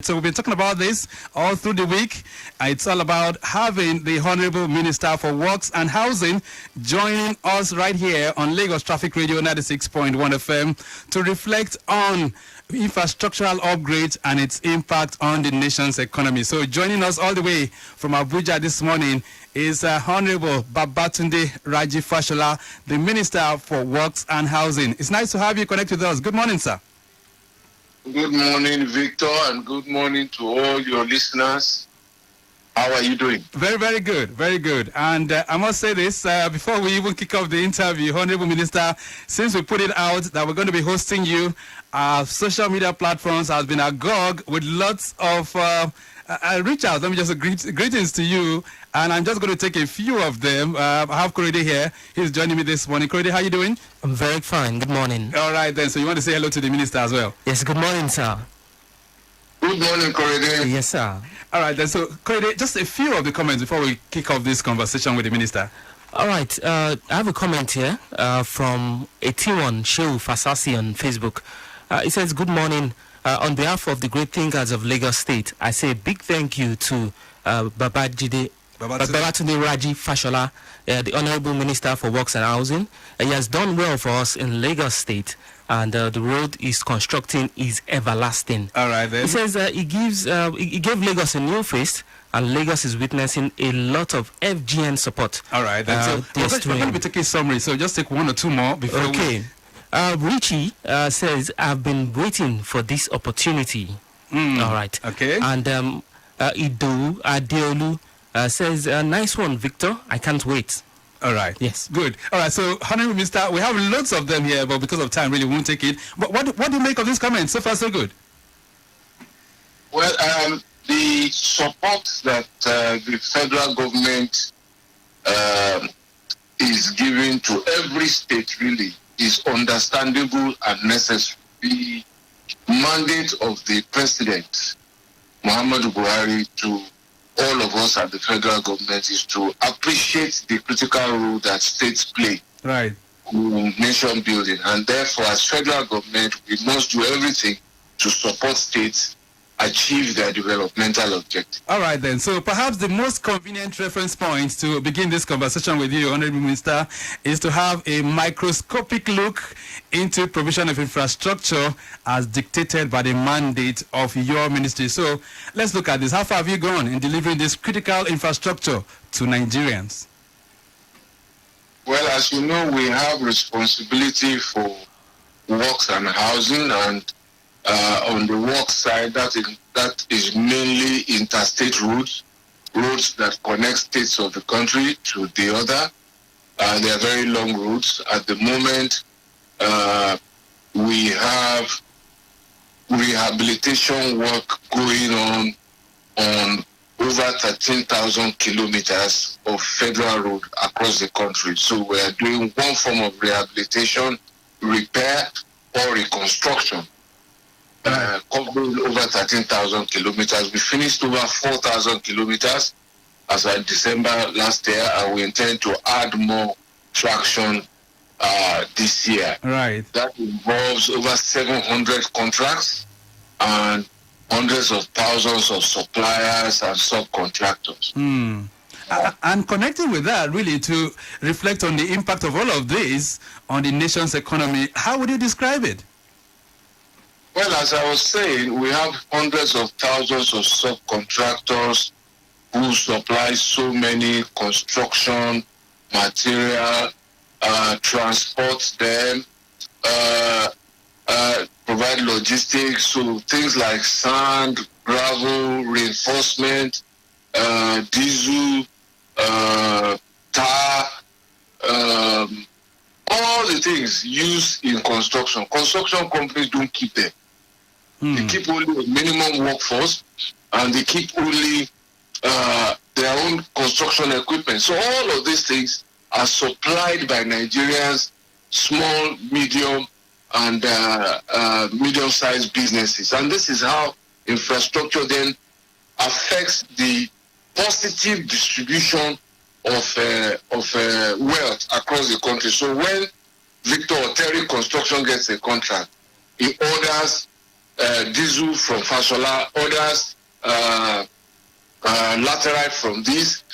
So we've been talking about this all through the week. It's all about having the Honourable Minister for Works and Housing joining us right here on Lagos Traffic Radio 96.1 FM to reflect on infrastructural upgrades and its impact on the nation's economy. So joining us all the way from Abuja this morning is Honourable Babatunde Raji Fashola, the Minister for Works and Housing. It's nice to have you connect with us. Good morning, sir. Good morning, Victor, and good morning to all your listeners. How are you doing? Very, very good. Very good. And I must say this, before we even kick off the interview, Honourable Minister, since we put it out that we're going to be hosting you, our social media platforms has been agog with lots of reach out. Let me just greetings to you. And I'm just going to take a few of them. I have Korede here. He's joining me this morning. Korede, how are you doing? I'm very fine. Good morning. All right, then. So you want to say hello to the minister as well? Yes, good morning, sir. Good morning, Korede. Yes, sir. All right, then. So, Korede, just a few of the comments before we kick off this conversation with the minister. All right. I have a comment here from Etiwan Shehu Fasasi on Facebook. It says, good morning. On behalf of the great thinkers of Lagos State, I say a big thank you to Babatunde Raji Fashola, the Honourable Minister for Works and Housing. He has done well for us in Lagos State, and the road he's constructing is everlasting. All right, then. He says he gave Lagos a new face, and Lagos is witnessing a lot of FGN support. All right, then. So we're going to be taking summary, so just take one or two more before okay. Richie says, I've been waiting for this opportunity. All right. Okay. And Ido Adeolu says, nice one, Victor. I can't wait. All right. Yes. Good. All right. So, Honourable Minister, we have lots of them here, but because of time, really won't take it. But what do you make of these comments? So far, so good. Well, the support that the federal government is giving to every state really is understandable and necessary. The mandate of the President, Muhammadu Buhari, to all of us at the federal government is to appreciate the critical role that states play in nation building. And therefore, as federal government, we must do everything to support states achieve their developmental objectives. All right, then. So perhaps the most convenient reference point to begin this conversation with you, Honourable Minister, is to have a microscopic look into provision of infrastructure as dictated by the mandate of your ministry. So let's look at this. How far have you gone in delivering this critical infrastructure to Nigerians? Well, as you know, we have responsibility for works and housing, and on the work side, that is mainly interstate roads that connect states of the country to the other. They are very long routes. At the moment, we have rehabilitation work going on over 13,000 kilometers of federal road across the country. So we are doing one form of rehabilitation, repair, or reconstruction. Covering over 13,000 kilometers. We finished over 4,000 kilometers as of December last year, and we intend to add more traction this year. Right. That involves over 700 contracts and hundreds of thousands of suppliers and subcontractors. And connecting with that, really, to reflect on the impact of all of this on the nation's economy, how would you describe it? Well, as I was saying, we have hundreds of thousands of subcontractors who supply so many construction material, transport them, provide logistics, so things like sand, gravel, reinforcement, diesel, tar, all the things used in construction. Construction companies don't keep them. They keep only a minimum workforce, and they keep only their own construction equipment. So all of these things are supplied by Nigerians, small, medium, and medium-sized businesses. And this is how infrastructure then affects the positive distribution of wealth across the country. So when Victor or Terry Construction gets a contract, he orders diesel from Fashola, others laterite from this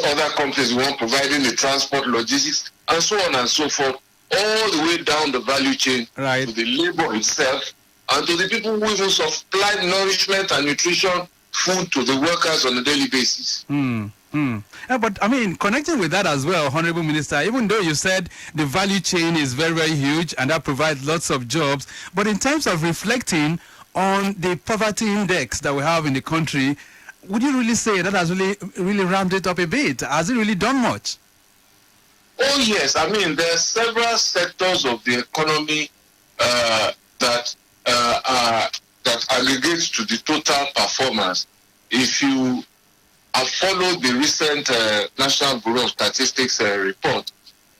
other companies want providing the transport, logistics, and so on and so forth, all the way down the value chain to the labor itself and to the people who even supply nourishment and nutrition food to the workers on a daily basis. But I mean, connecting with that as well, Honourable Minister, even though you said the value chain is very, very huge and that provides lots of jobs, but in terms of reflecting on the poverty index that we have in the country, would you really say that has really ramped it up a bit? Has it really done much? Oh yes, I mean there are several sectors of the economy that aggregates to the total performance. If you have followed the recent National Bureau of Statistics report,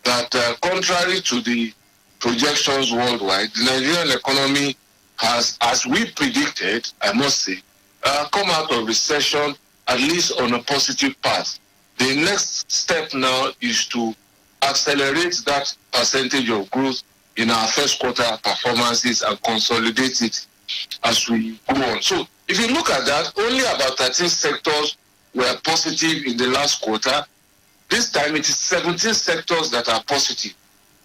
that contrary to the projections worldwide, the Nigerian economy has, as we predicted, I must say, come out of recession at least on a positive path. The next step now is to accelerate that percentage of growth in our first quarter performances and consolidate it as we go on. So if you look at that, only about 13 sectors were positive in the last quarter. This time it is 17 sectors that are positive.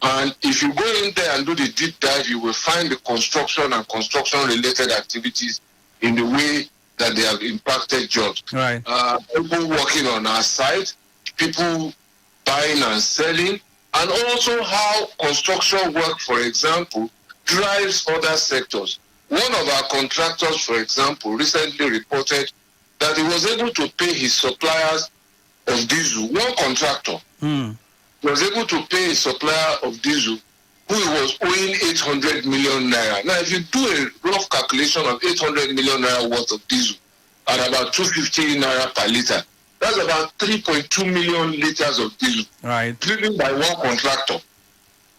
And if you go in there and do the deep dive, you will find the construction and construction-related activities in the way that they have impacted jobs. Right. People working on our site, people buying and selling, and also how construction work, for example, drives other sectors. One of our contractors, for example, recently reported that he was able to pay his suppliers of diesel. One contractor was able to pay his supplier of diesel who was owing 800 million naira. Now, if you do a rough calculation of 800 million naira worth of diesel at about 250 naira per liter, that's about 3.2 million liters of diesel, right, driven by one contractor.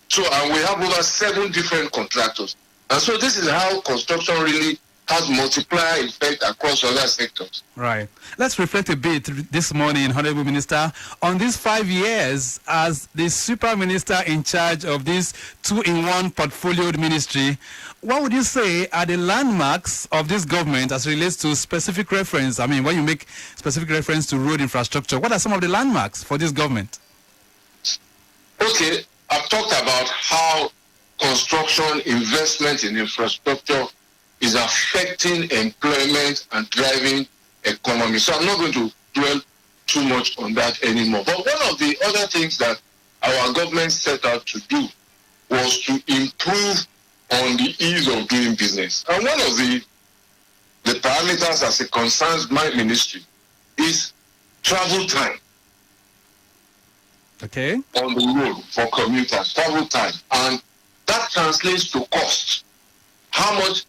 So, and we have over 7 different contractors. And so this is how construction really has multiplier effect across other sectors. Right. Let's reflect a bit this morning, Honourable Minister, on these 5 years as the Super Minister in charge of this 2-in-1 portfolioed ministry. What would you say are the landmarks of this government as relates to specific reference? I mean, when you make specific reference to road infrastructure, what are some of the landmarks for this government? Okay, I've talked about how construction, investment in infrastructure is affecting employment and driving economy. So I'm not going to dwell too much on that anymore. But one of the other things that our government set out to do was to improve on the ease of doing business. And one of the parameters as it concerns my ministry is travel time. Okay. On the road for commuters, travel time. And that translates to cost. How much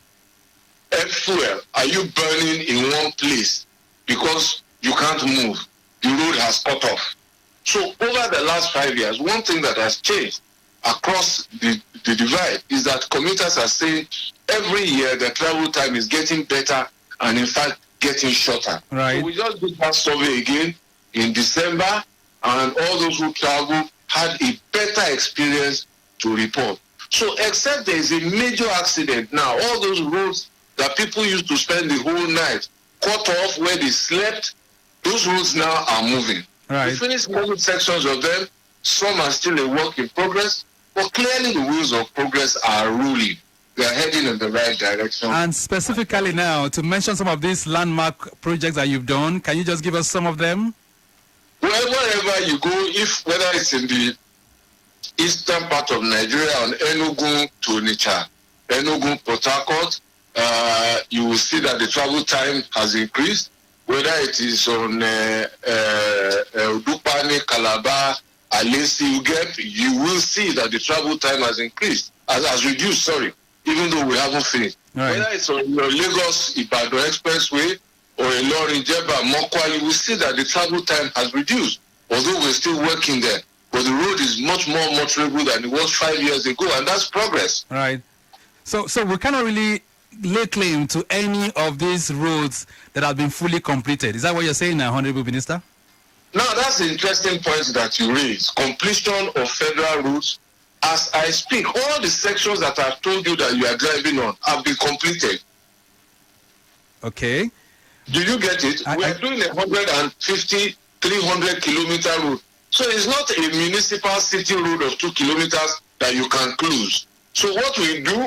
fuel are you burning in one place because you can't move? The road has cut off. So over the last 5 years, one thing that has changed across the divide is that commuters are saying every year the travel time is getting better and in fact getting shorter. Right. So we just did that survey again in December, and all those who travel had a better experience to report. So except there is a major accident now, all those roads that people used to spend the whole night cut off where they slept, those roads now are moving. Right. We finished moving sections of them. Some are still a work in progress, but clearly the wheels of progress are rolling. They are heading in the right direction. And specifically now, to mention some of these landmark projects that you've done, can you just give us some of them? Well, wherever you go, whether it's in the eastern part of Nigeria, on Enugu to Onitsha, Enugu, Port Harcourt, you will see that the travel time has increased. Whether it is on Dupani, Calabar, Alesi, Ugep, you will see that the travel time has increased, has reduced, even though we haven't finished. Right. Whether it's on your Lagos-Ibadan Expressway or Ilorin, Jeba, Mokwa, you will see that the travel time has reduced, although we're still working there. But the road is much more motorable than it was 5 years ago, and that's progress. Right. So we cannot really lay claim to any of these roads that have been fully completed. Is that what you're saying now, Honourable Minister? Now, that's the interesting point that you raise. Completion of federal roads as I speak, all the sections that I've told you that you are driving on have been completed. Okay. Do you get it? We are doing 150, 300 kilometer road. So it's not a municipal city road of 2 kilometers that you can close. So what we do,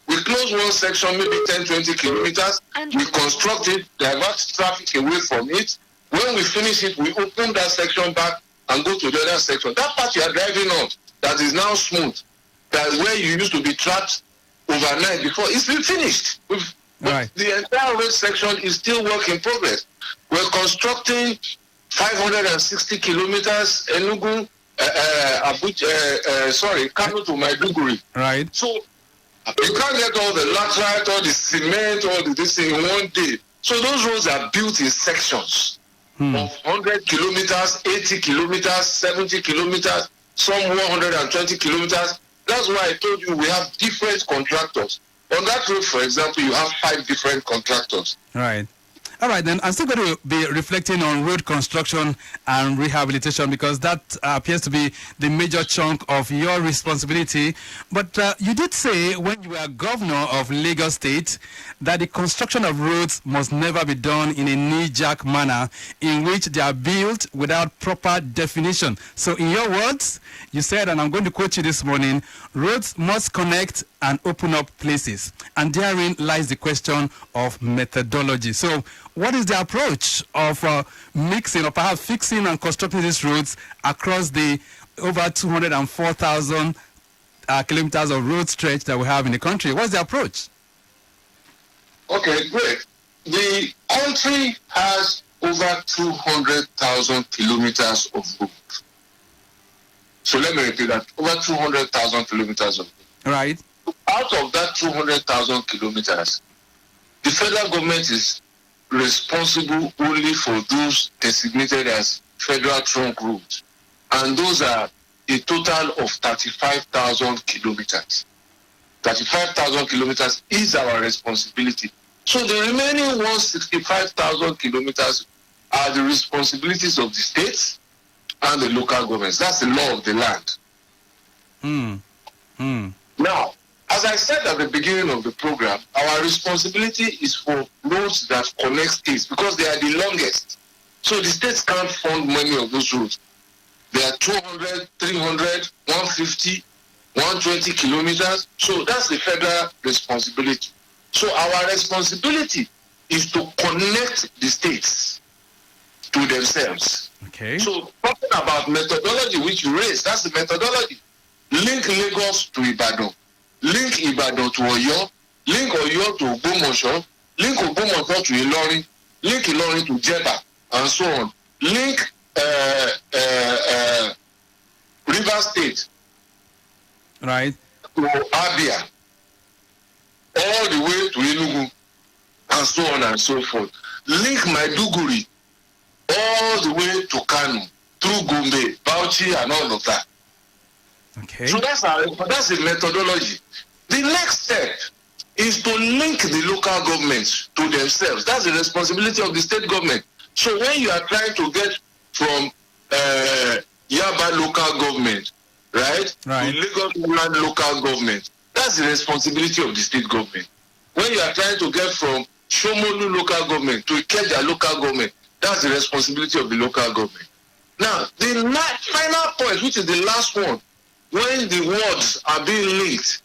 we close one section, maybe 10, 20 kilometers. We construct it, divert traffic away from it. When we finish it, we open that section back and go to the other section. That part you are driving on, that is now smooth, that is where you used to be trapped overnight before, it's been finished. But the entire road section is still work in progress. We're constructing 560 kilometers, Enugu, Kano to Maiduguri. Right. So you can't get all the laterite, all the cement, all the this in one day. So those roads are built in sections of 100 kilometers, 80 kilometers, 70 kilometers, some 120 kilometers. That's why I told you we have different contractors. On that road, for example, you have 5 different contractors. Right. All right, then I'm still going to be reflecting on road construction and rehabilitation because that appears to be the major chunk of your responsibility. But you did say when you were governor of Lagos State that the construction of roads must never be done in a knee-jerk manner in which they are built without proper definition. So in your words, you said, and I'm going to quote you this morning, roads must connect and open up places. And therein lies the question of methodology. So what is the approach of mixing or perhaps fixing and constructing these roads across the over 204,000 kilometers of road stretch that we have in the country? What's the approach? Okay, great. The country has over 200,000 kilometers of road. So let me repeat that, over 200,000 kilometers of road. Right. Out of that 200,000 kilometers, the federal government is responsible only for those designated as federal trunk roads. And those are a total of 35,000 kilometers. 35,000 kilometers is our responsibility. So the remaining 165,000 kilometers are the responsibilities of the states and the local governments. That's the law of the land. Now, as I said at the beginning of the program, our responsibility is for roads that connect states because they are the longest. So the states can't fund many of those roads. They are 200, 300, 150, 120 kilometers. So that's the federal responsibility. So our responsibility is to connect the states to themselves. Okay. So talking about methodology, which you raised, that's the methodology. Link Lagos to Ibadan. Link Ibadan to Oyo, link Oyo to Ogbomoso, link Ogbomoso to Ilorin, link Ilorin to Jeba, and so on. Link River State, right, to Abia, all the way to Enugu, and so on and so forth. Link Maiduguri, all the way to Kano, through Gombe, Bauchi, and all of that. Okay. So that's the methodology. The next step is to link the local governments to themselves. That's the responsibility of the state government. So when you are trying to get from Yaba local government, right, to Lagos local government, that's the responsibility of the state government. When you are trying to get from Shomolu local government to Ikeja local government, that's the responsibility of the local government. Now, the final point, which is the last one, when the wards are being linked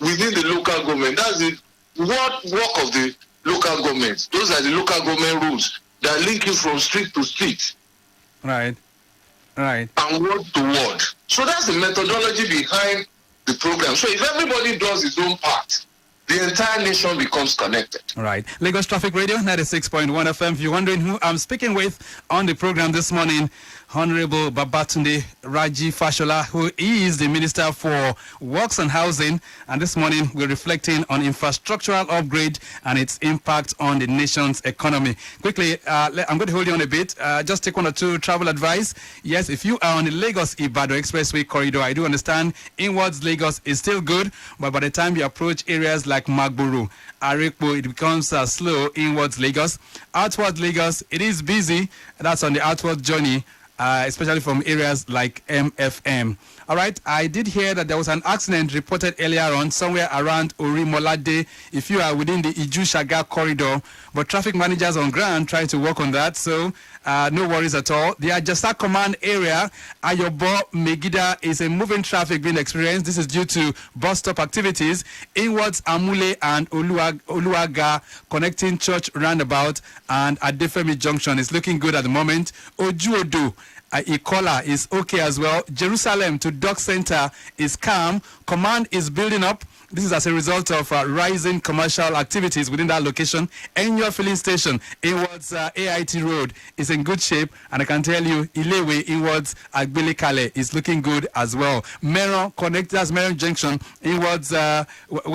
within the local government, that's the work of the local government. Those are the local government rules that link you from street to street. Right. Right. And word to word. So that's the methodology behind the program. So if everybody does his own part, the entire nation becomes connected. Right. Lagos Traffic Radio, 96.1 FM. If you're wondering who I'm speaking with on the program this morning, Honourable Babatunde Raji Fashola, who is the Minister for Works and Housing. And this morning, we're reflecting on infrastructural upgrade and its impact on the nation's economy. Quickly, I'm going to hold you on a bit. Just take one or two travel advice. Yes, if you are on the Lagos-Ibadan Expressway corridor, I do understand inwards Lagos is still good, but by the time you approach areas like Magburu, Arekpo, it becomes slow inwards Lagos. Outwards Lagos, it is busy. That's on the outward journey. especially from areas like MFM. All right, I did hear that there was an accident reported earlier on somewhere around Orimolade, if you are within the Iju-Shaga corridor, but traffic managers on ground try to work on that, so no worries at all. The Ajasa Command area, Ayobo Megida, is a moving traffic being experienced. This is due to bus stop activities inwards Amule and Oluaga connecting Church Roundabout and Adefemi Junction is looking good at the moment. Ojuodo Ikola is okay as well. Jerusalem to Dock Center is calm. Command is building up. This is as a result of rising commercial activities within that location. Enyo filling station inwards AIT Road is in good shape, and I can tell you Ilewe inwards Agbelikale is looking good as well. Meron connectors, Meron Junction inwards, where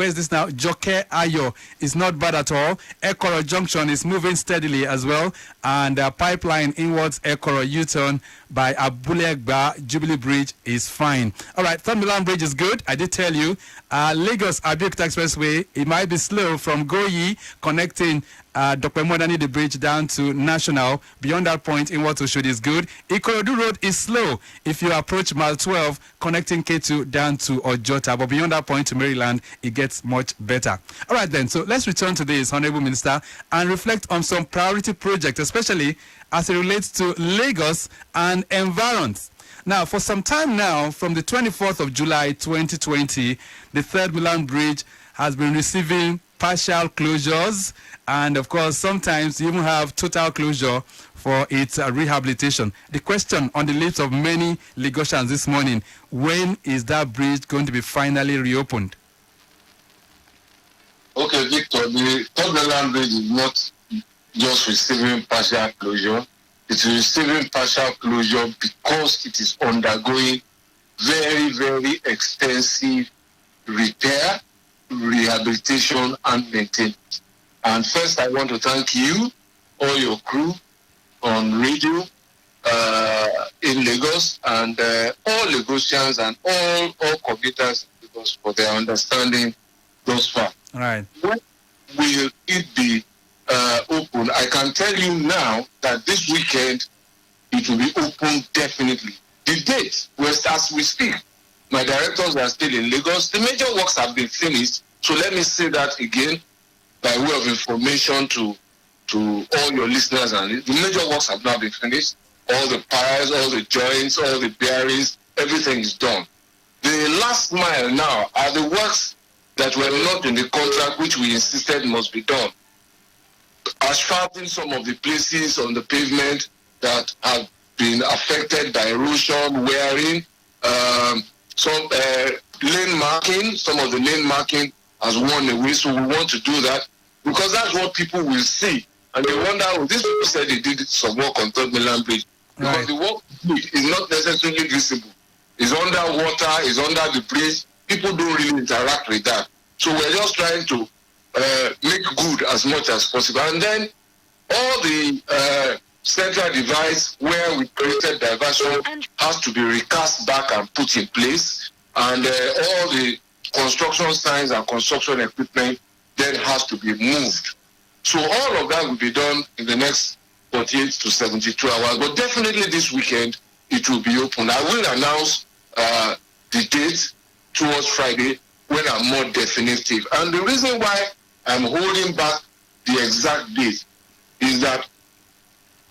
is this now? Joke Ayo is not bad at all. Ekoro Junction is moving steadily as well, and pipeline inwards Ekoro U-turn by Abulegba Jubilee Bridge is fine. All right, Third Milan Bridge is good. I did tell you. Lagos Abeokuta Expressway, it might be slow from Goyi connecting Dr. Modani the bridge down to National. Beyond that point, in what should is good. Ikorodu Road is slow if you approach Mile 12 connecting K2 down to Ojota, but beyond that point to Maryland, it gets much better. All right then, so let's return to this, Honourable Minister, and reflect on some priority projects, especially as it relates to Lagos and environs. Now, for some time now, from the 24th of July 2020, the Third Milan Bridge has been receiving partial closures, and of course, sometimes you even have total closure for its rehabilitation. The question on the lips of many Lagosians this morning, when is that bridge going to be finally reopened? Okay, Victor, the Third Milan Bridge is not just receiving partial closure. It's receiving partial closure because it is undergoing very, very extensive repair, rehabilitation, and maintenance. And first, I want to thank you, all your crew on radio in Lagos, and all Lagosians and all commuters in Lagos for their understanding thus far. All right. When will it be open? I can tell you now that this weekend it will be open definitely. The date was as we speak. My directors are still in Lagos. The major works have been finished. So let me say that again by way of information to all your listeners. And the major works have now been finished. All the piles, all the joints, all the bearings, everything is done. The last mile now are the works that were not in the contract, which we insisted must be done. Asphalting some of the places on the pavement that have been affected by erosion, wearing, some lane marking, some of the lane marking has worn away, so we want to do that because that's what people will see. And they wonder, oh, these people said they did some work on Third Milan Bridge. Because Right. the work is not necessarily visible. It's under water, it's under the bridge. People don't really interact with that. So we're just trying to make good as much as possible. And then all the central device where we created diversion has to be recast back and put in place. And all the construction signs and construction equipment then has to be moved. So all of that will be done in the next 48 to 72 hours. But definitely this weekend, it will be open. I will announce the date towards Friday when I'm more definitive. And the reason why I'm holding back the exact date is that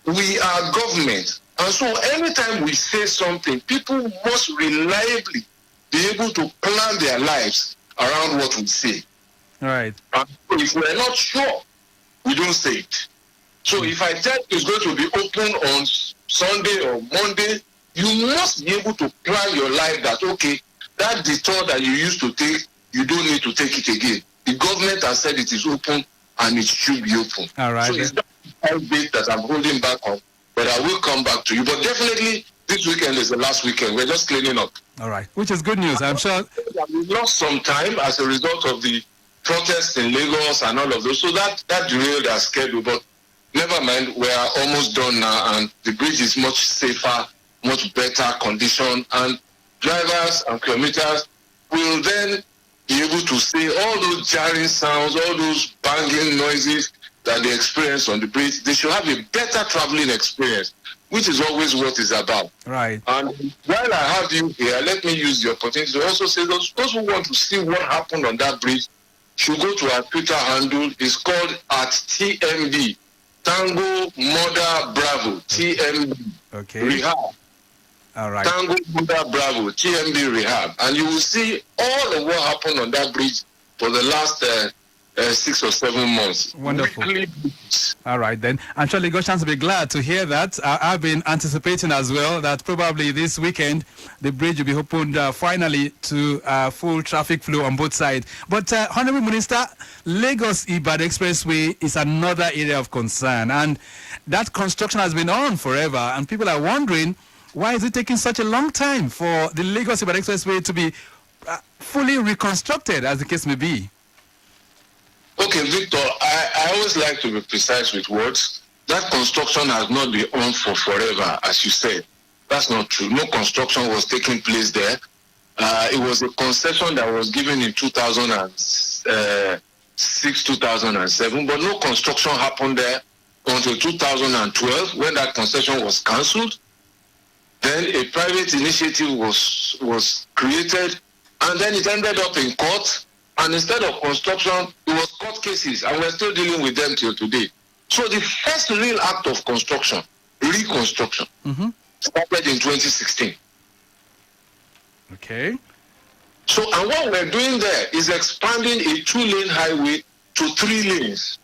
we are government. And so anytime we say something, people must reliably be able to plan their lives around what we say. Right. And if we're not sure, we don't say it. So if I tell you it's going to be open on Sunday or Monday, you must be able to plan your life that, okay, that detour that you used to take, you don't need to take it again. The government has said it is open and it should be open. All right. So it's not a date that I'm holding back on, but I will come back to you. But definitely this weekend is the last weekend. We're just cleaning up. All right. Which is good news, I'm sure. We lost some time as a result of the protests in Lagos and all of those. So that derailed our schedule. But never mind, we are almost done now, and the bridge is much safer, much better condition, and drivers and commuters will then be able to say all those jarring sounds, all those banging noises that they experience on the bridge. They should have a better traveling experience which is always what it's about. Right. And while I have you here, let me use the opportunity to also say those who want to see what happened on that bridge should go to our Twitter handle. It's called @TMB, Tango Mother Bravo, TMB Rehab. All right. Tango Mother Bravo, TMB Rehab. And you will see all of what happened on that bridge for the last 6 or 7 months. Wonderful. Weekly. All right, then. I'm sure Lagosians will be glad to hear that. I've been anticipating as well that probably this weekend the bridge will be opened finally to full traffic flow on both sides. But, Honourable Minister, Lagos-Ibadan Expressway is another area of concern. And that construction has been on forever. And people are wondering, why is it taking such a long time for the Lagos-Ibadan Expressway to be fully reconstructed, as the case may be? Okay, Victor, I always like to be precise with words. That construction has not been on for forever, as you said. That's not true. No construction was taking place there. It was a concession that was given in 2006, 2007, but no construction happened there until 2012 when that concession was cancelled. Then a private initiative was created, and then it ended up in court. And instead of construction, it was court cases, and we're still dealing with them till today. So the first real act of construction, reconstruction, started in 2016. Okay. So, and what we're doing there is expanding a 2-lane highway to 3 lanes.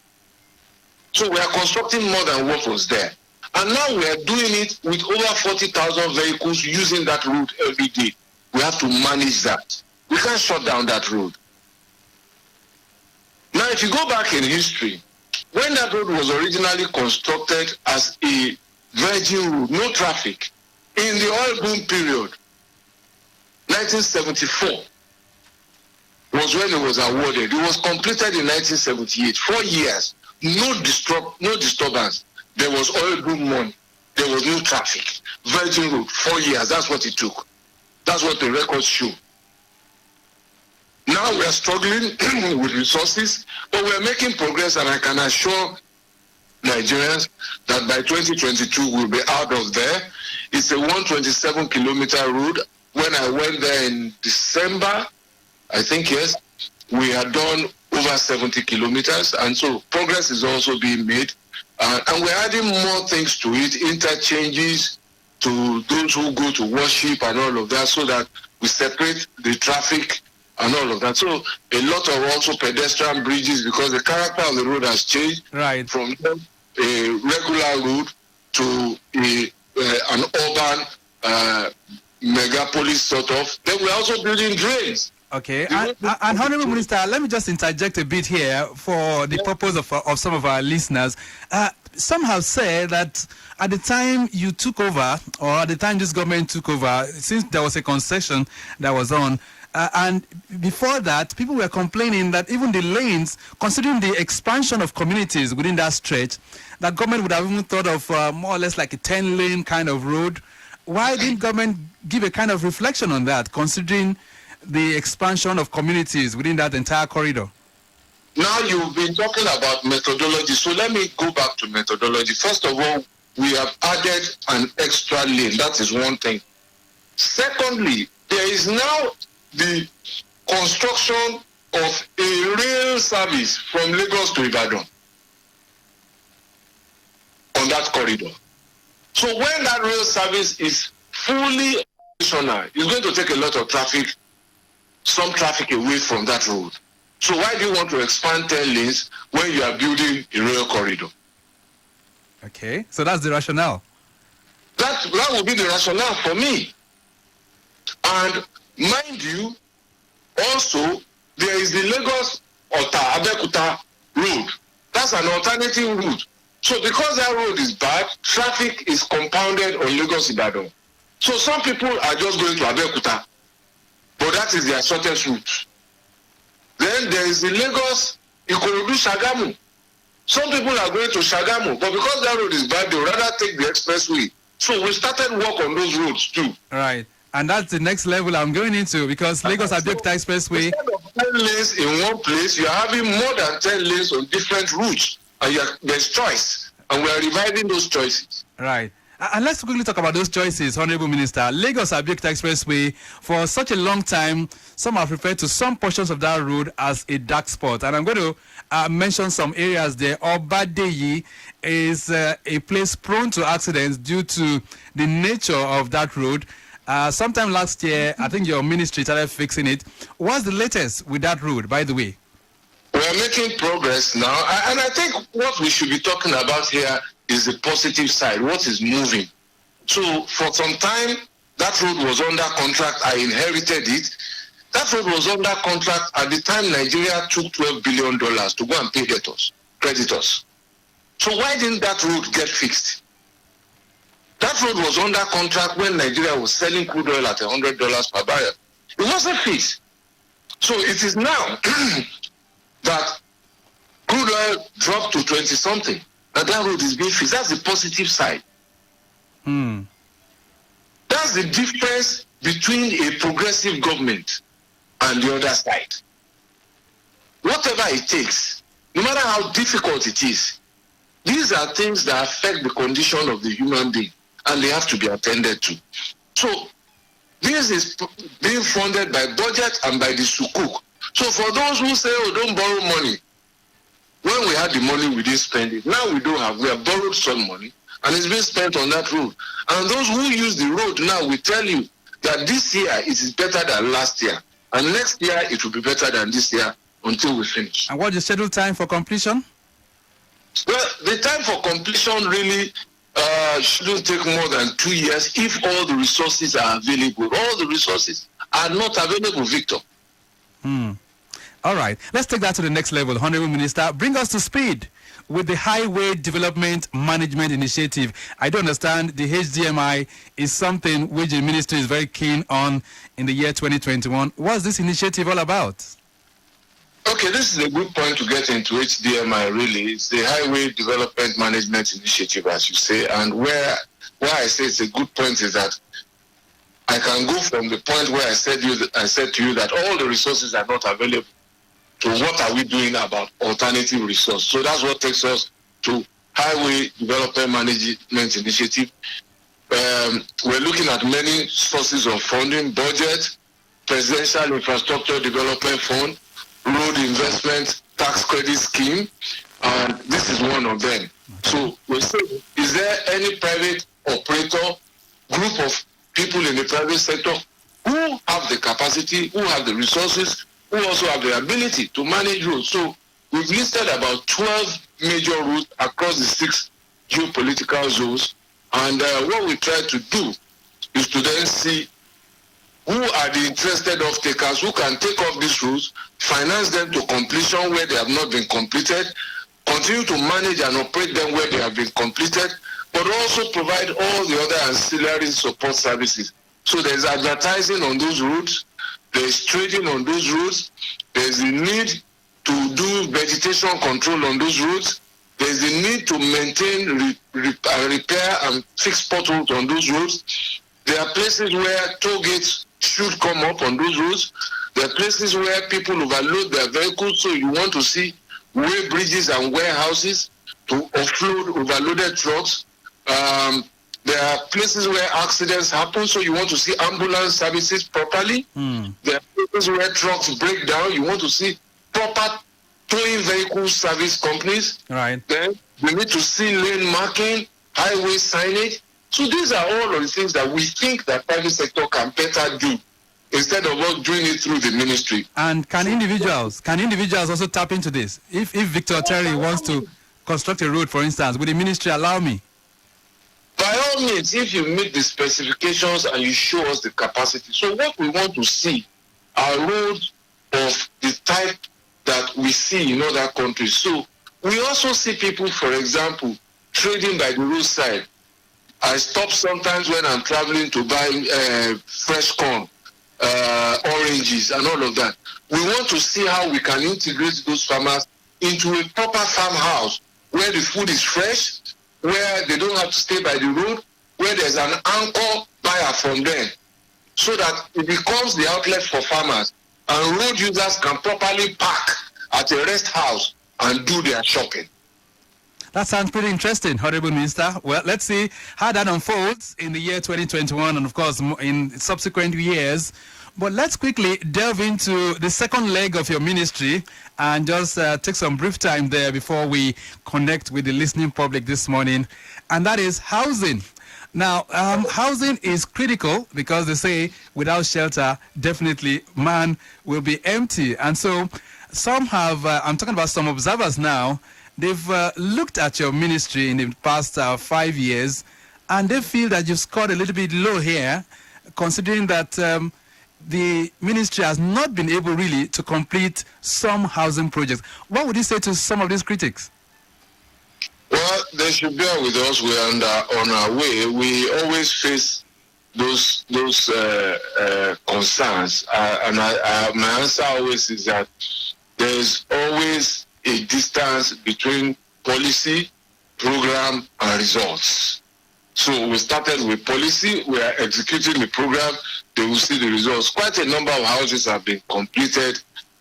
So we are constructing more than what was there. And now we are doing it with over 40,000 vehicles using that route every day. We have to manage that. We can't shut down that road. Now, if you go back in history, when that road was originally constructed as a virgin road, no traffic, in the oil boom period, 1974 was when it was awarded. It was completed in 1978, 4 years, no disturbance. There was oil boom money. There was no traffic. Virgin road, 4 years, that's what it took. That's what the records show. Now we are struggling with resources, but we are making progress, and I can assure Nigerians that by 2022 we'll be out of there. It's a 127-kilometer road. When I went there in December, I think, yes, we had done over 70 kilometers, and so progress is also being made. And we're adding more things to it, interchanges to those who go to worship and all of that, so that we separate the traffic and all of that. So a lot of also pedestrian bridges, because the character of the road has changed from a regular road to an urban megapolis sort of. Then we're also building drains. Okay, and Honourable Minister, let me just interject a bit here for the purpose of some of our listeners. Some have said that at the time you took over, or at the time this government took over, since there was a concession that was on, and before that, people were complaining that even the lanes, considering the expansion of communities within that stretch, that government would have even thought of more or less like a 10-lane kind of road. Why didn't government give a kind of reflection on that, considering the expansion of communities within that entire corridor? Now you've been talking about methodology, so let me go back to methodology. First of all, we have added an extra lane. That is one thing. Secondly, there is now the construction of a rail service from Lagos to Ibadan on that corridor. So when that rail service is fully operational, it's going to take a lot of traffic, some traffic away from that road. So why do you want to expand 10 lanes when you are building a rail corridor? Okay, so that's the rationale. That would be the rationale for me. And mind you, also, there is the Lagos-Ota-Abekuta road. That's an alternative route. So because that road is bad, traffic is compounded on Lagos-Ibadan. So some people are just going to Abekuta, but that is their shortest route. Then there is the Lagos-Ikorodu-Shagamu. Some people are going to Shagamu, but because that road is bad, they would rather take the expressway. So we started work on those roads too. Right. And that's the next level I'm going into, because Lagos-Abeokuta Expressway. Instead of 10 lanes in one place, you're having more than 10 lanes on different routes. And there's choice. And we are revising those choices. Right. And let's quickly talk about those choices, Honourable Minister. Lagos-Abeokuta Expressway, for such a long time, some have referred to some portions of that road as a dark spot. And I'm going to mention some areas there. Obadeyi is a place prone to accidents due to the nature of that road. Sometime last year, I think your ministry started fixing it. What's the latest with that road, by the way? We're making progress now. And I think what we should be talking about here is the positive side, what is moving. So for some time, that road was under contract. I inherited it. That road was under contract at the time Nigeria took $12 billion to go and pay creditors. So why didn't that road get fixed? That road was under contract when Nigeria was selling crude oil at $100 per barrel. It wasn't fixed. So it is now that crude oil dropped to 20-something. That road is being fixed. That's the positive side. That's the difference between a progressive government and the other side. Whatever it takes, no matter how difficult it is, these are things that affect the condition of the human being, and they have to be attended to. So this is being funded by budget and by the sukuk. So for those who say, oh, don't borrow money, when we had the money, we didn't spend it. Now we don't have. We have borrowed some money, and it's being spent on that road. And those who use the road now will tell you that this year it is better than last year. And next year it will be better than this year until we finish. And what's the scheduled time for completion? Well, the time for completion really shouldn't take more than 2 years if all the resources are available. All the resources are not available, Victor. All right, let's take that to the next level. Honourable Minister, bring us to speed with the Highway Development Management Initiative. I do understand the HDMI is something which the ministry is very keen on in the year 2021. What's this initiative all about? Okay, this is a good point to get into HDMI, really. It's the Highway Development Management Initiative, as you say. And why I say it's a good point is that I can go from the point where I said to you that all the resources are not available to what are we doing about alternative resource. So that's what takes us to Highway Development Management Initiative. We're looking at many sources of funding: budget, Presidential Infrastructure Development Fund, Road Investment Tax Credit Scheme, and this is one of them. So we say, is there any private operator, group of people in the private sector who have the capacity, who have the resources, who also have the ability to manage roads? So we've listed about 12 major routes across the 6 geopolitical zones, and what we try to do is to then see who are the interested off-takers who can take off these routes, finance them to completion where they have not been completed, continue to manage and operate them where they have been completed, but also provide all the other ancillary support services. So there's advertising on those routes, there's trading on those routes, there's the need to do vegetation control on those routes, there's the need to maintain, repair and fix potholes on those roads. There are places where toll gates should come up on those roads. There are places where people overload their vehicles, so you want to see way bridges and warehouses to offload overloaded trucks. There are places where accidents happen, so you want to see ambulance services properly. There are places where trucks break down. You want to see proper towing vehicle service companies. Right. Then we need to see lane marking, highway signage. So these are all of the things that we think that private sector can better do instead of us doing it through the ministry. And can individuals also tap into this? If Victor Terry wants to construct a road, for instance, will the ministry allow me? By all means, if you meet the specifications and you show us the capacity. So what we want to see are roads of the type that we see in other countries. So we also see people, for example, trading by the roadside. I stop sometimes when I'm traveling to buy fresh corn, oranges, and all of that. We want to see how we can integrate those farmers into a proper farmhouse where the food is fresh, where they don't have to stay by the road, where there's an anchor buyer from them, so that it becomes the outlet for farmers, and road users can properly park at a rest house and do their shopping. That sounds pretty interesting, Honourable Minister. Well, let's see how that unfolds in the year 2021 and, of course, in subsequent years. But let's quickly delve into the second leg of your ministry and just take some brief time there before we connect with the listening public this morning. And that is housing. Now, housing is critical because they say without shelter, definitely man will be empty. And so some have, I'm talking about some observers now, they've looked at your ministry in the past 5 years and they feel that you've scored a little bit low here, considering that the ministry has not been able really to complete some housing projects. What would you say to some of these critics? Well, they should bear with us. We're on our way. We always face those concerns, and my answer always is that there's always a distance between policy, program, and results. So we started with policy. We are executing the program. They will see the results. Quite a number of houses have been completed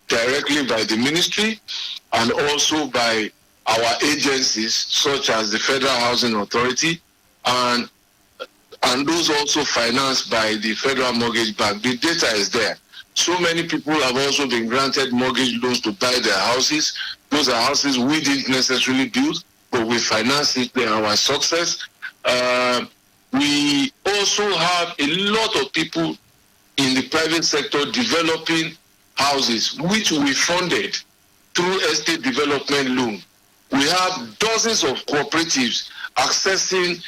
directly by the ministry and also by our agencies, such as the Federal Housing Authority, and those also financed by the Federal Mortgage Bank. The data is there. So many people have also been granted mortgage loans to buy their houses. Those are houses we didn't necessarily build, but we financed it. They are our success. We also have a lot of people in the private sector developing houses, which we funded through estate development loan. We have dozens of cooperatives accessing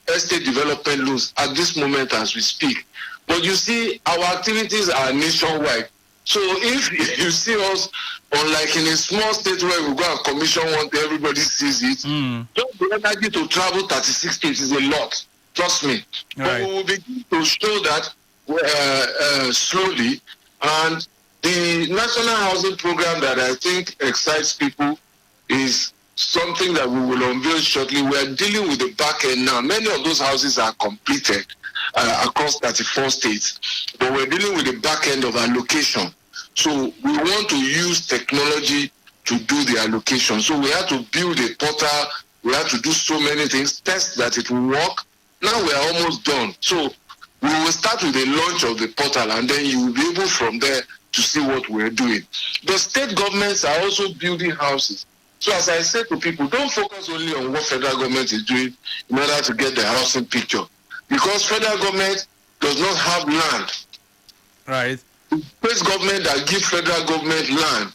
estate development loans at this moment as we speak. But you see, our activities are nationwide. So if you see us, unlike in a small state where we go and commission one thing, everybody sees it, just the energy to travel 36 states is a lot. Trust me. Right. But we will begin to show that slowly. And the National Housing Program that I think excites people is something that we will unveil shortly. We are dealing with the back end now. Many of those houses are completed across 34 states, but we're dealing with the back end of allocation. So we want to use technology to do the allocation. So we have to build a portal. We have to do so many things, test that it will work. Now we are almost done. So we will start with the launch of the portal, and then you will be able from there to see what we're doing. The state governments are also building houses. So as I say to people, don't focus only on what federal government is doing in order to get the housing picture. Because federal government does not have land. Right. State government that give federal government land.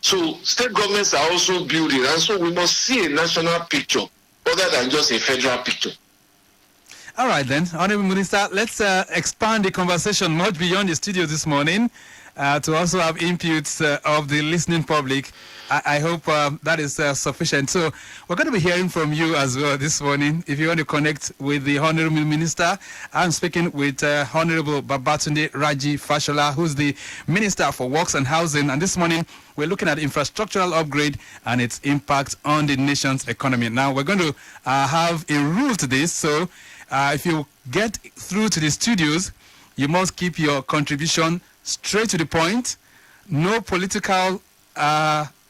So state governments are also building, and so we must see a national picture other than just a federal picture. All right then, Honourable Minister, let's expand the conversation much beyond the studio this morning to also have inputs of the listening public. I hope that is sufficient. So we're going to be hearing from you as well this morning. If you want to connect with the Honourable Minister, I'm speaking with Honourable Babatunde Raji Fashola, who's the Minister for Works and Housing. And this morning, we're looking at infrastructural upgrade and its impact on the nation's economy. Now, we're going to have a rule to this. So if you get through to the studios, you must keep your contribution straight to the point. No political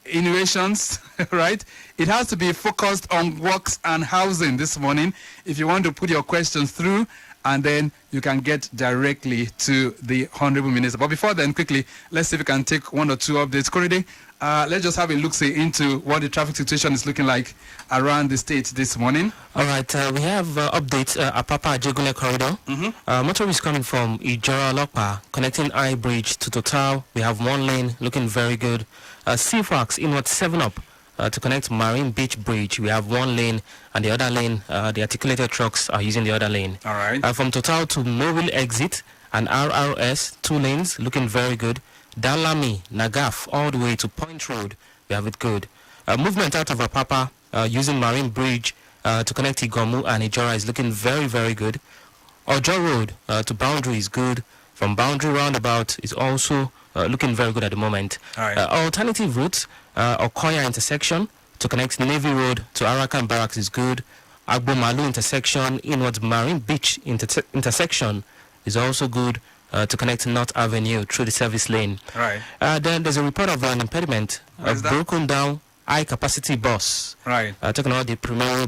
innovations, right? It has to be focused on works and housing this morning if you want to put your questions through, and then you can get directly to the Honourable Minister. But before then, quickly, let's see if we can take one or two updates. Korede, let's just have a look-see into what the traffic situation is looking like around the state this morning. All right, we have updates at Papa Ajegule corridor. Motorists coming from Ijora Lokpa, connecting I Bridge to Total. We have one lane looking very good. CFAX inward 7 up to connect Marine Beach Bridge. We have one lane, and the other lane, the articulated trucks are using the other lane. All right. From Total to Mobile exit and RRS, 2 lanes looking very good. Dalami, Nagaf, all the way to Point Road, we have it good. Movement out of Apapa using Marine Bridge to connect Igomu and Ijora is looking very, very good. Ojo Road to Boundary is good. From Boundary Roundabout is also looking very good at the moment. All right. Alternative routes, Okoya intersection to connect Navy Road to Arakan Barracks is good. Agbomalu intersection inwards Marine Beach intersection is also good to connect North Avenue through the service lane. Right. Then there's a report of an impediment, Where's that? broken down high-capacity bus, Right. talking about the Primero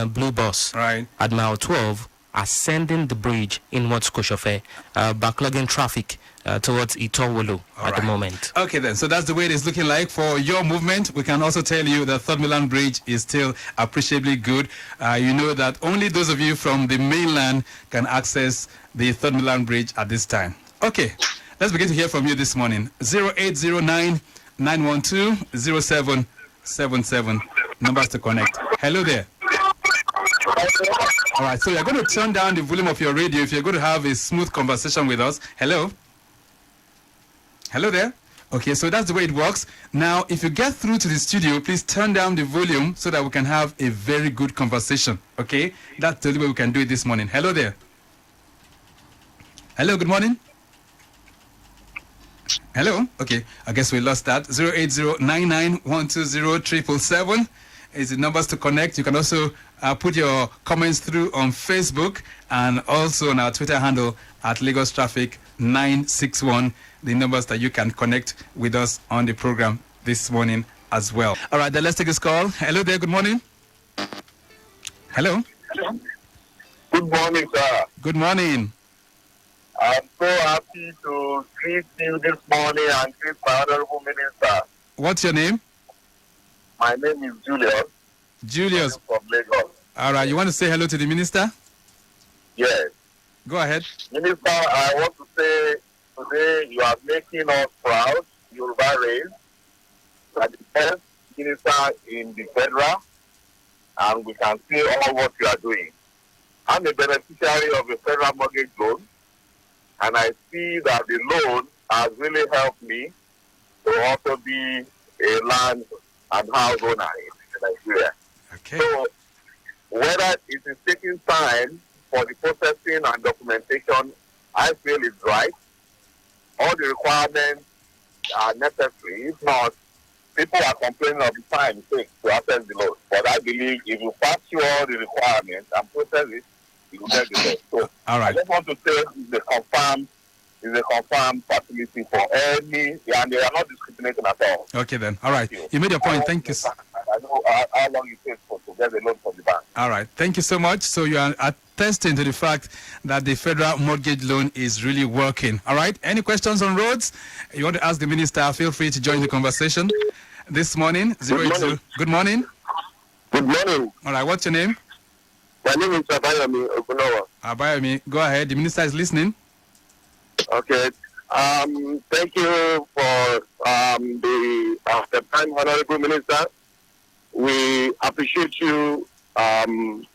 Blue bus, Right. at mile 12, ascending the bridge in West Scotia, backlogging traffic towards Itowolo at the moment. Okay, then. So that's the way it is looking like for your movement. We can also tell you that Third Milan Bridge is still appreciably good. You know that only those of you from the mainland can access the Third Milan Bridge at this time. Okay, let's begin to hear from you this morning. 0809-912-0777. Numbers to connect. Hello there. All right, so you're going to turn down the volume of your radio if you're going to have a smooth conversation with us. Hello? Hello there? Okay, so that's the way it works. Now, if you get through to the studio, please turn down the volume so that we can have a very good conversation. Okay? That's the only way we can do it this morning. Hello there. Hello, good morning. Hello? Okay, I guess we lost that. 08099120777 is the numbers to connect. You can also put your comments through on Facebook and also on our Twitter handle at Lagos Traffic 961, the numbers that you can connect with us on the program this morning as well. All right, then let's take this call. Hello there, good morning. Hello? Hello. Good morning, sir. Good morning. I'm so happy to greet you this morning and greet my Honourable Minister. What's your name? My name is Julius. Julius. From Lagos. All right, you want to say hello to the minister? Yes. Go ahead. Minister, I want to say today you are making us proud, Yoruba race, that the best minister in the federal, and we can see all what you are doing. I'm a beneficiary of a federal mortgage loan, and I see that the loan has really helped me to also be a land and house owner in Nigeria. Okay. So, whether it is taking time for the processing and documentation, I feel is right. All the requirements are necessary. If not, people are complaining of the time it takes to access the loan. But I believe if you pass through all the requirements and process it, you will get the loan. So, all right. I just want to say it's a confirmed facility for any, and they are not discriminating at all. Okay then. All right. You made your point. Thank you. I know how long it takes to get the loan from the bank. All right. Thank you so much. So you are attesting to the fact that the federal mortgage loan is really working. All right. Any questions on roads? You want to ask the minister? Feel free to join the conversation this morning. Good morning. Good morning. Good morning. All right. What's your name? My name is Abayomi Ogunowa. Abayomi, go ahead. The minister is listening. Okay. Thank you for the time, Honourable Minister. We appreciate you. And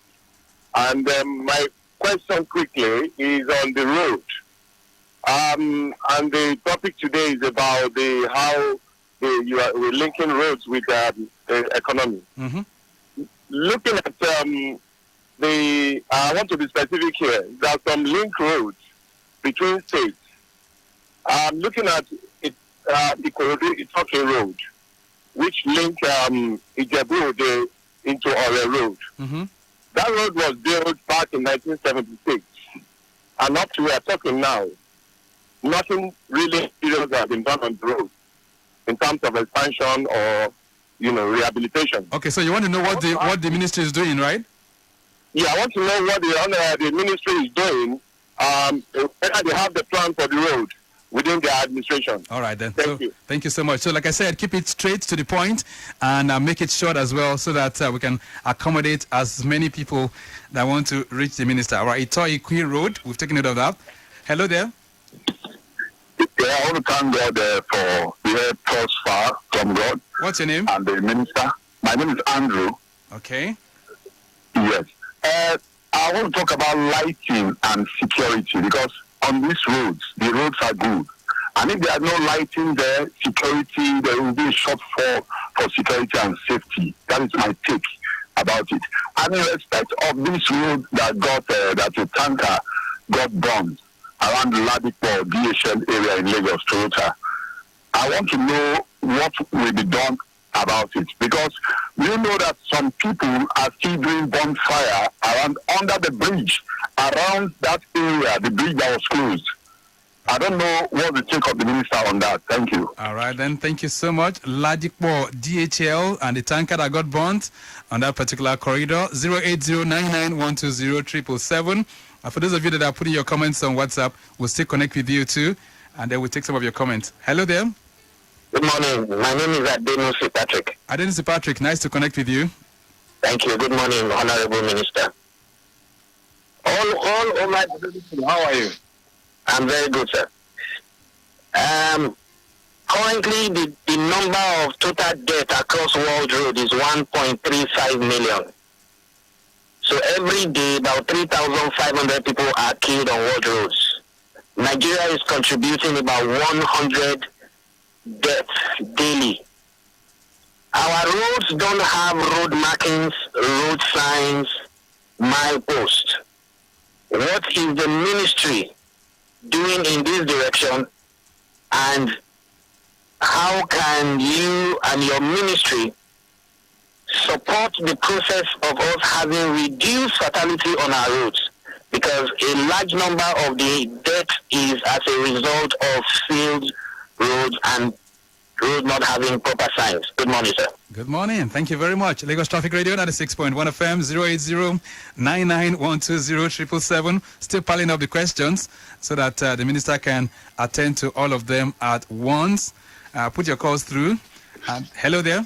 my question quickly is on the road. And the topic today is about how we're linking roads with the economy. Mm-hmm. Looking at I want to be specific here. There are some link roads between states. I'm looking at it, the Itoke Road, which link Ijebu into Ore Road. Mm-hmm. That road was built back in 1976, and up to we are talking now, nothing really serious has been done on the road in terms of expansion or rehabilitation. Okay, so you want to know what the ministry is doing, right? Yeah, I want to know what the ministry is doing. Whether they have the plan for the road within their administration. All right, then. Thank you. Thank you so much. So, like I said, keep it straight to the point and make it short as well so that we can accommodate as many people that want to reach the minister. All right, Itoi Queen Road, we've taken note of that. Hello there. Yeah, I want to thank God for the thus far from God. What's your name? And the minister. My name is Andrew. Okay. Yes. I want to talk about lighting and security because on these roads, the roads are good. And if there are no lighting there, security, there will be a shortfall for security and safety. That is my take about it. And in respect of this road that a tanker got bombed around the Ladipo DHL area in Lagos, Toyota, I want to know what will be done about it, because we know that some people are still doing bonfire under the bridge, around that area, the bridge that was closed. I don't know what the take of the minister on that. Thank you. All right, then. Thank you so much. Ladipo, DHL, and the tanker that got burnt on that particular corridor, 08099120777. For those of you that are putting your comments on WhatsApp, we'll still connect with you too, and then we'll take some of your comments. Hello there. Good morning. My name is Adenusi Patrick. Adenusi Patrick, nice to connect with you. Thank you. Good morning, Honourable Minister. All my how are you? I'm very good, sir. Currently, the number of total death across world road is 1.35 million. So every day, about 3,500 people are killed on world roads. Nigeria is contributing about 100 deaths daily. Our roads don't have road markings, road signs, mileposts. What is the ministry doing in this direction, and how can you and your ministry support the process of us having reduced fatality on our roads? Because a large number of the death is as a result of sealed roads and roads not having proper signs. Good morning, sir. Good morning. Thank you very much. Lagos Traffic Radio 96.1 FM, 08099120777. Still piling up the questions so that the minister can attend to all of them at once. Put your calls through. Hello there.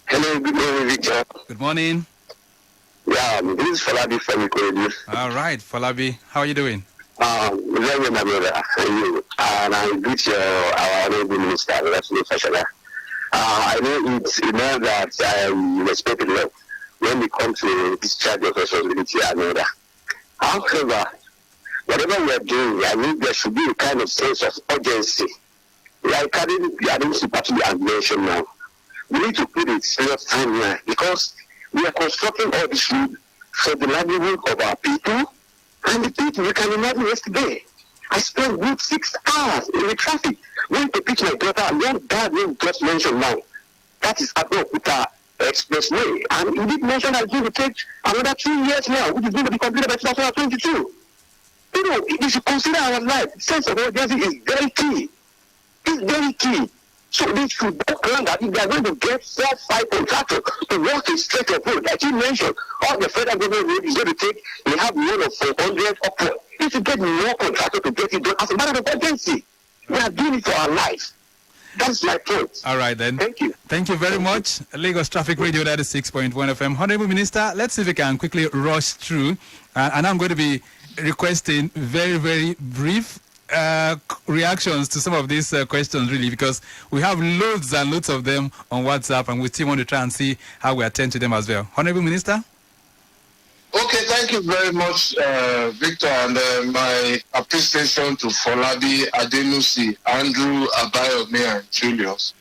Hello, good morning, Victor. Good morning. Yeah, this is Falabi from Ikorodu. All right, Falabi. How are you doing? Very well, my brother. And you. And I greet our Honourable Minister, Fashola. I know it's enough that I respect it well when it comes to discharge of responsibility and all that. However, whatever we are doing, I think there should be a kind of sense of urgency. Like I didn't see particularly mentioned now. We need to put a serious timeline because we are constructing all this road for the livelihood of our people and the people. You can imagine yesterday, I spent good 6 hours in the traffic going to pick my daughter, and then that name just mentioned now. That is Abuja Expressway. And he did mention that it's going to take another 2 years now, which is going to be completed by 2022. You know, if you consider our life, sense of urgency is very key. It's very key. So they should plan that if they are going to get 4-5 contractors to work a stretch of road, like you mentioned, all the federal government road is going to take, they have one of 400 upward. They should get more contractors to get it done as a matter of urgency. We are doing it for our life. That's my point. All right, then. Thank you. Thank you very much. Lagos Traffic Radio 96.1 FM. Honourable Minister, let's see if we can quickly rush through. And I'm going to be requesting very, very brief reactions to some of these questions, really, because we have loads and loads of them on WhatsApp, and we still want to try and see how we attend to them as well. Honourable Minister? Okay, thank you very much, Victor, and my appreciation to Folabi, Adenusi, Andrew, Abayomi, and Julius.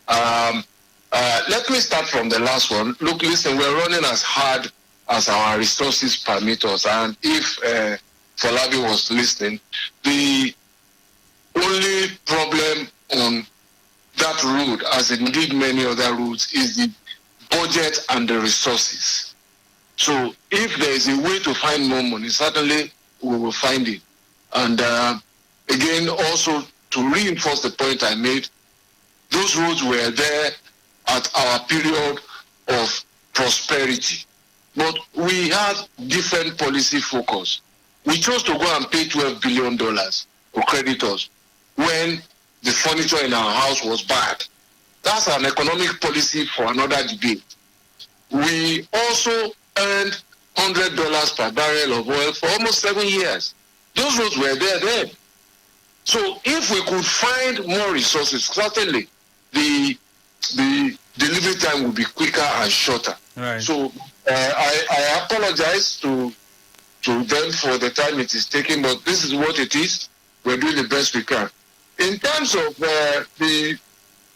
Let me start from the last one. Look, listen, we're running as hard as our resources permit us, and if Folabi was listening, the only problem on that road, as indeed many other roads, is the budget and the resources. So if there is a way to find more money, certainly we will find it. And again, also to reinforce the point I made, those roads were there at our period of prosperity. But we had different policy focus. We chose to go and pay $12 billion to creditors when the furniture in our house was bad. That's an economic policy for another debate. We also earned $100 per barrel of oil for almost 7 years. Those roads were there then. So if we could find more resources, certainly the delivery time would be quicker and shorter. Right. So I apologize to them for the time it is taking, but this is what it is. We're doing the best we can. In terms of the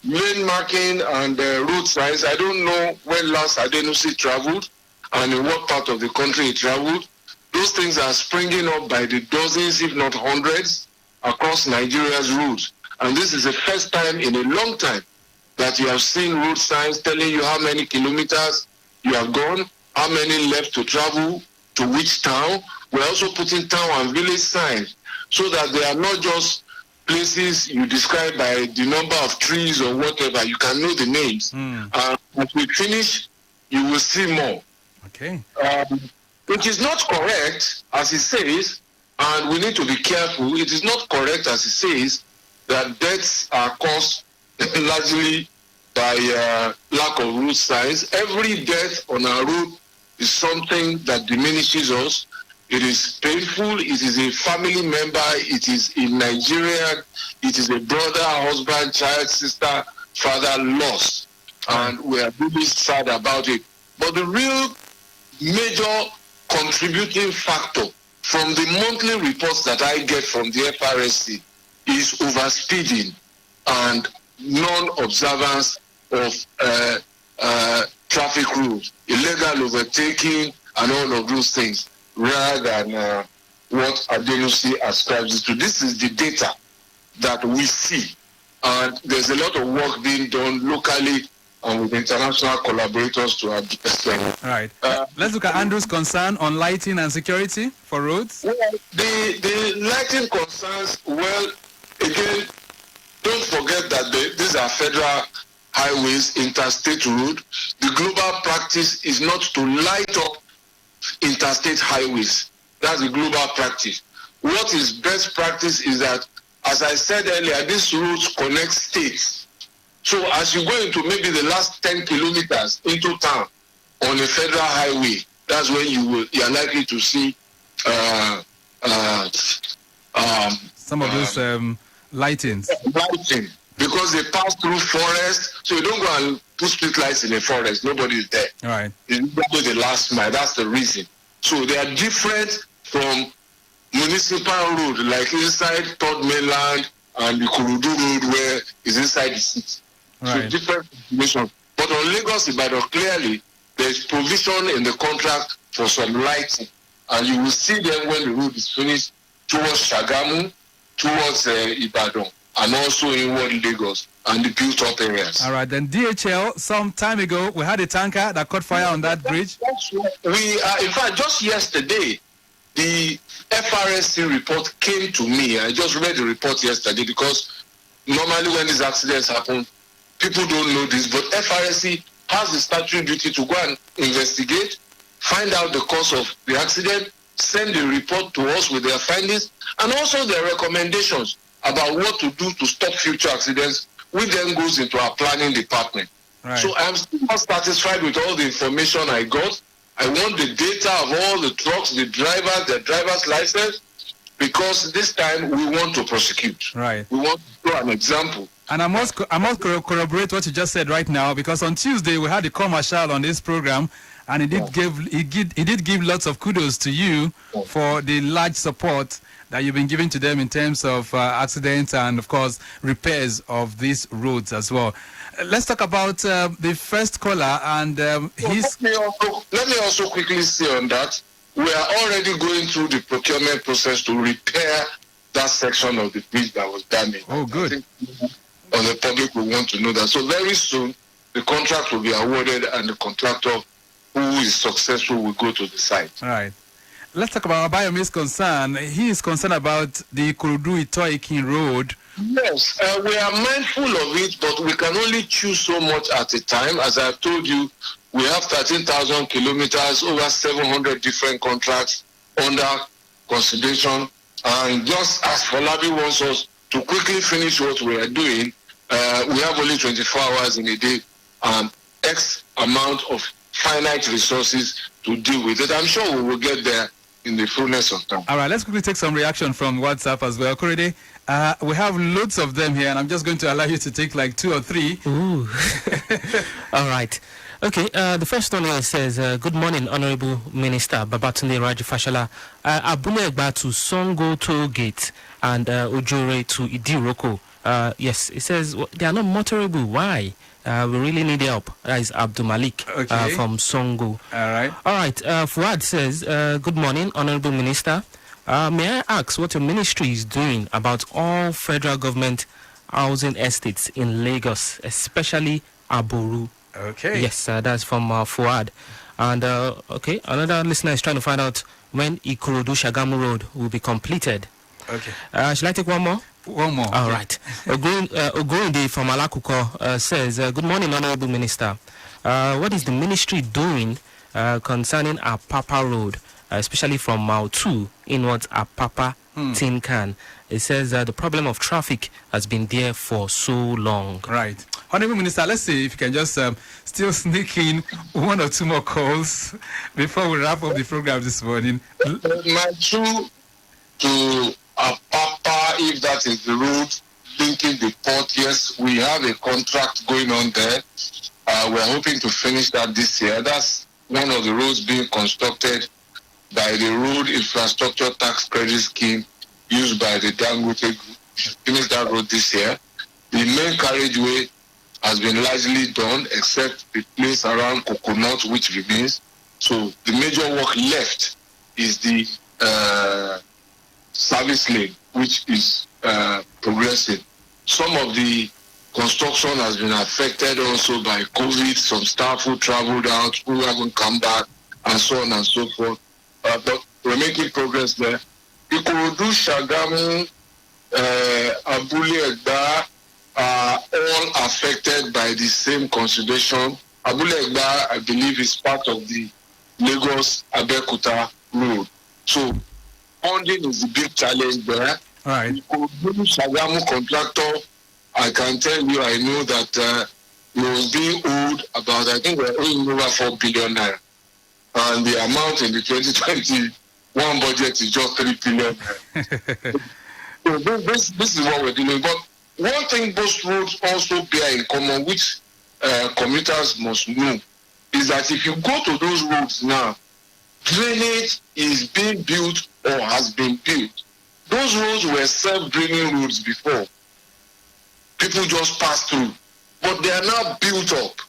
lane marking and road signs, I don't know when last Adenusi traveled and in what part of the country he traveled. Those things are springing up by the dozens, if not hundreds, across Nigeria's roads. And this is the first time in a long time that you have seen road signs telling you how many kilometers you have gone, how many left to travel, to which town, we're also putting town and village signs so that they are not just places you describe by the number of trees or whatever. You can know the names. As we finish, you will see more. Okay. It is not correct, as it says, and we need to be careful. It is not correct, as it says, that deaths are caused largely by lack of road signs. Every death on our road is something that diminishes us. It is painful. It is a family member. It is in Nigeria. It is a brother, husband, child, sister, father lost. And we are really sad about it. But the real major contributing factor from the monthly reports that I get from the FRSC is overspeeding and non-observance of traffic rules, illegal overtaking, and all of those things, rather than what Adenusi ascribes to. This is the data that we see, and there's a lot of work being done locally and with international collaborators to address them. All right. Let's look at Andrew's concern on lighting and security for roads. Well, the lighting concerns, well, again, don't forget that these are federal highways, interstate road. The global practice is not to light up interstate highways. That's the global practice. What is best practice is that, as I said earlier, these roads connect states. So as you go into maybe the last 10 kilometers into town on a federal highway, that's when you are likely to see some of those lightings. Lighting, because they pass through forest, so you don't go and put street lights in a forest. Nobody is there. All right. It's the last mile. That's the reason. So they are different from municipal road, like inside Third Mainland and the Kurudu Road, where it's inside the city. Right. So different information. But on Lagos Ibadan, clearly there is provision in the contract for some lighting, and you will see them when the road is finished towards Shagamu, towards Ibadan, and also inward Lagos and the built-up areas. All right. Then DHL, some time ago, we had a tanker that caught fire on that bridge. In fact, just yesterday, the FRSC report came to me. I just read the report yesterday because normally when these accidents happen, people don't know this, but FRSC has the statutory duty to go and investigate, find out the cause of the accident, send the report to us with their findings, and also their recommendations about what to do to stop future accidents, which then goes into our planning department. Right. So I'm still not satisfied with all the information I got. I want the data of all the trucks, the drivers, their driver's license, because this time we want to prosecute. Right. We want to show an example. And I must corroborate what you just said right now, because on Tuesday we had a commercial on this program, and he did give lots of kudos to you for the large support that you've been giving to them in terms of accidents and, of course, repairs of these roads as well. Let's talk about the first caller and his... Let me also quickly say on that, we are already going through the procurement process to repair that section of the bridge that was damaged. Oh, good. I think the public will want to know that. So very soon, the contract will be awarded and the contractor who is successful will go to the site. All right. Let's talk about Abayomi's concern. He is concerned about the Kurudu-Itoikin road. Yes, we are mindful of it, but we can only choose so much at a time. As I've told you, we have 13,000 kilometers, over 700 different contracts under consideration. And just as Falabi wants us to quickly finish what we are doing, we have only 24 hours in a day and X amount of finite resources to deal with it. I'm sure we will get there in the fullness of time. All right, let's quickly take some reaction from WhatsApp as well. Korede, we have loads of them here, and I'm just going to allow you to take like 2 or 3. Ooh. All right. Okay, the first one here says, good morning, Honourable Minister Babatunde Raji Fashola. Abule Egba to Songo Toll Gate and Ojore to Idiroko. Yes, it says they are not motorable. Why? We really need help. That is Abdul Malik from Songo. All right. Fuad says, good morning, Honourable Minister. May I ask what your ministry is doing about all federal government housing estates in Lagos, especially Aboru? Okay. Yes, that's from Fuad. And, okay, another listener is trying to find out when Ikorodu-Shagamu Road will be completed. Okay. Shall I take one more? One more. All right. Ogorinde from Alakuko says, good morning, Honourable Minister. What is the ministry doing concerning Apapa Road, especially from Mile 2 inwards Apapa Tin Can? It says the problem of traffic has been there for so long. Right. Honourable Minister, let's see if you can just still sneak in one or two more calls before we wrap up the program this morning. Mile 2 to Apapa, if that is the route linking the port, yes, we have a contract going on there. We're hoping to finish that this year. That's one of the roads being constructed by the Road Infrastructure Tax Credit Scheme used by the Dangote Group. Finish that road this year. The main carriageway has been largely done, except the place around Coconut, which remains. So the major work left is the service lane, which is progressing. Some of the construction has been affected also by COVID, some staff who traveled out, who haven't come back, and so on and so forth. But we're making progress there. Ikorodu, Shagamu, Abule Egba are all affected by the same consideration. Abule Egba, I believe, is part of the Lagos-Abeokuta road. So funding is the big challenge there. Right. Ikorodu, Shagamu contractor, I can tell you, I know that he was being owed about, I think we're owing over 4 billion naira. And the amount in the 2021 budget is just 3 billion naira. So this is what we're doing. But one thing both roads also bear in common, which commuters must know, is that if you go to those roads now, drainage is being built or has been built. Those roads were self-draining roads before. People just pass through, but they are now built up.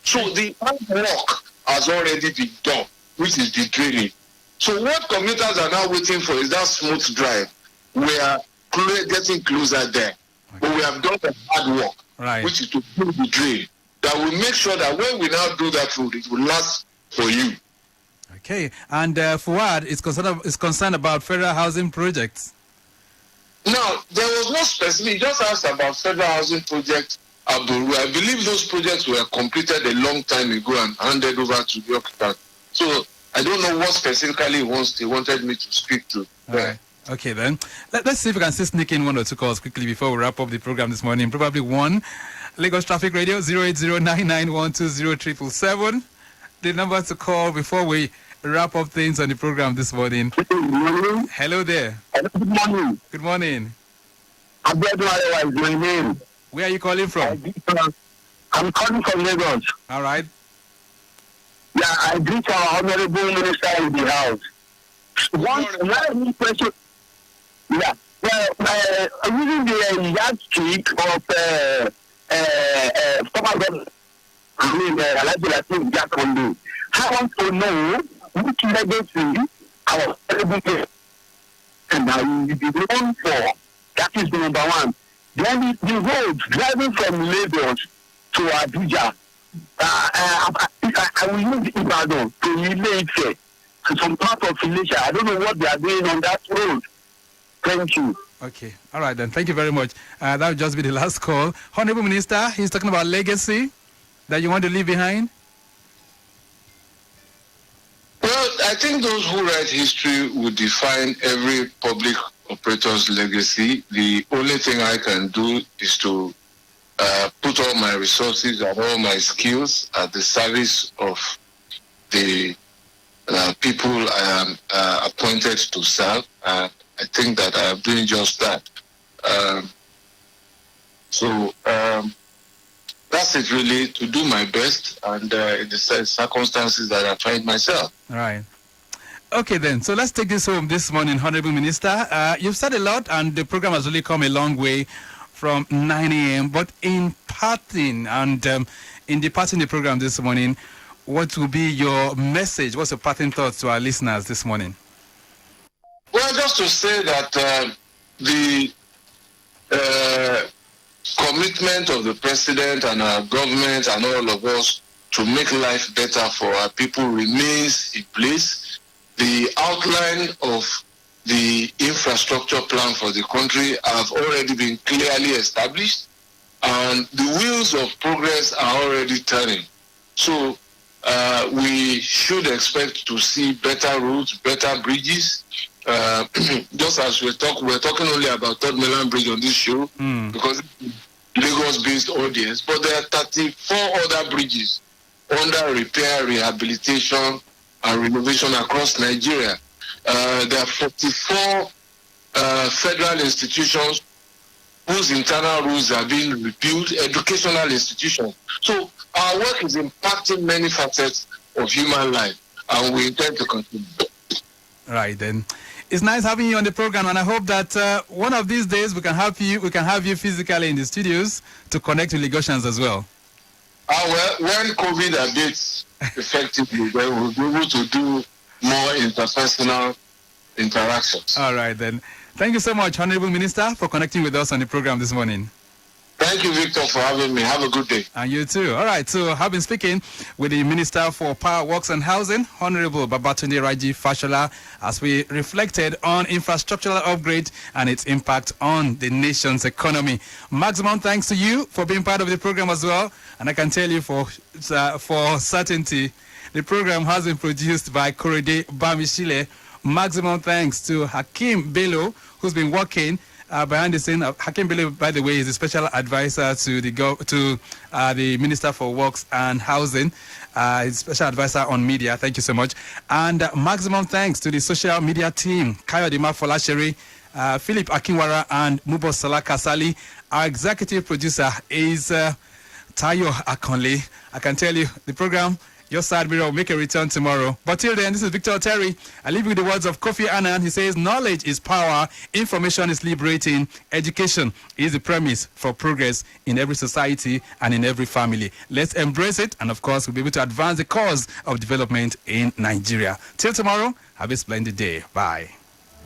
So the work has already been done, which is the drainage. So what commuters are now waiting for is that smooth drive. We are getting closer there. But we have done the hard work, Right. which is to build the drain. That will make sure that when we now do that road, it will last for you. Okay. And Fuad is concerned about federal housing projects. Now, there was no specific, he just asked about federal housing projects. I believe those projects were completed a long time ago and handed over to the occupant. So I don't know what specifically he wanted me to speak to. All right. Okay, then. Let's see if we can still sneak in one or two calls quickly before we wrap up the program this morning. Probably one. Lagos Traffic Radio, 08099120777. The number to call before we wrap up things on the program this morning. Hello there. Good morning. Good morning. Abiodun is my name. Where are you calling from? I'm calling from Lagos. All right. Yeah, I greet our Honourable Minister in the House. One question. Yeah. Using the yardstick of former government, I want to know which legacy our Honourable and I will be known for. That is the number one. Then the road driving from Lagos to Abuja. I will use Ibadan to Ile-Ife to some part of Ilesha. I don't know what they are doing on that road. Thank you. Okay. All right, then. Thank you very much. That will just be the last call. Honourable Minister, he's talking about legacy that you want to leave behind. Well, I think those who write history would define every public operator's legacy. The only thing I can do is to put all my resources and all my skills at the service of the people I am appointed to serve. I think that I am doing just that. So that's it, really, to do my best and in the circumstances that I find myself. All right. Okay, then. So let's take this home this morning, Honourable Minister. You've said a lot, and the program has really come a long way from 9 a.m. But in parting and in departing the program this morning, what will be your message? What's your parting thoughts to our listeners this morning? Well, just to say that the commitment of the president and our government and all of us to make life better for our people remains in place. The outline of the infrastructure plan for the country have already been clearly established, and the wheels of progress are already turning. So we should expect to see better roads, better bridges. Just as we're talking only about Third Mainland Bridge on this show, because Lagos-based audience, but there are 34 other bridges under repair, rehabilitation, and renovation across Nigeria. There are 44 federal institutions whose internal rules are being rebuilt, educational institutions. So our work is impacting many facets of human life, and we intend to continue. Right then. It's nice having you on the program, and I hope that one of these days we can have you physically in the studios to connect with Lagosians as well. Well, when COVID abates effectively, then we'll be able to do more interpersonal interactions. All right then. Thank you so much, Honourable Minister, for connecting with us on the program this morning. Thank you, Victor, for having me. Have a good day. And you too. All right, so I've been speaking with the Minister for Power, Works and Housing, Honourable Babatunde Raji Fashola, as we reflected on infrastructural upgrade and its impact on the nation's economy. Maximum thanks to you for being part of the program as well. And I can tell you for certainty, the program has been produced by Korede Bamishile. Maximum thanks to Hakim Bello, who's been working behind the scene. Hakim Bello, by the way, is a special advisor to the Minister for Works and Housing. He's special advisor on media. Thank you so much. And maximum thanks to the social media team, Kayode Mafolashere, Philip Akinwara, and Mubo Salah Kasali. Our executive producer is Tayo Akonle. I can tell you, the program, Your Side Mirror, will make a return tomorrow. But till then, this is Victor Terry. I leave you with the words of Kofi Annan. He says, knowledge is power, information is liberating, education is the premise for progress in every society and in every family. Let's embrace it, and of course, we'll be able to advance the cause of development in Nigeria. Till tomorrow, have a splendid day. Bye.